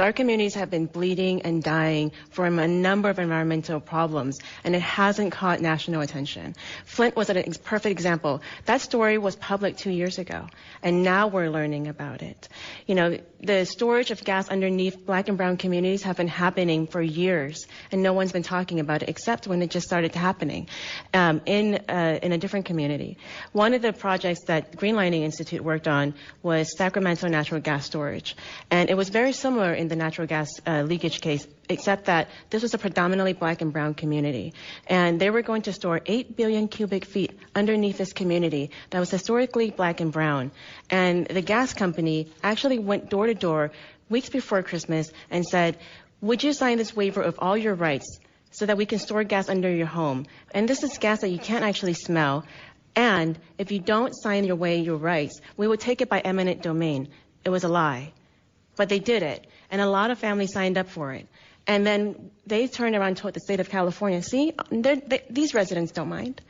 Our communities have been bleeding and dying from a number of environmental problems, and it hasn't caught national attention. Flint was a perfect example. That story was public 2 years ago, and now we're learning about it. You know, the storage of gas underneath black and brown communities have been happening for years, and no one's been talking about it except when it just started happening in a different community. One of the projects that Green Lining Institute worked on was Sacramento natural gas storage, and it was very similar in the natural gas leakage case, except that this was a predominantly black and brown community. And they were going to store 8 billion cubic feet underneath this community that was historically black and brown. And the gas company actually went door to door weeks before Christmas and said, would you sign this waiver of all your rights so that we can store gas under your home? And this is gas that you can't actually smell. And if you don't sign your rights, we will take it by eminent domain. It was a lie. But they did it, and a lot of families signed up for it. And then they turned around and told the state of California, see, these residents don't mind.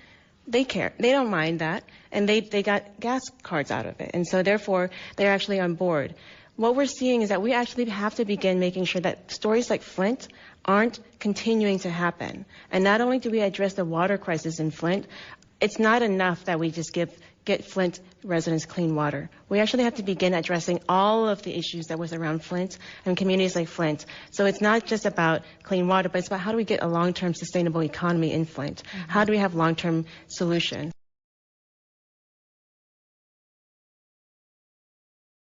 They care. They don't mind that. And they got gas cards out of it. And so therefore, they're actually on board. What we're seeing is that we actually have to begin making sure that stories like Flint aren't continuing to happen. And not only do we address the water crisis in Flint, it's not enough that we just get Flint residents clean water. We actually have to begin addressing all of the issues that was around Flint and communities like Flint. So it's not just about clean water, but it's about how do we get a long-term sustainable economy in Flint? How do we have long-term solutions?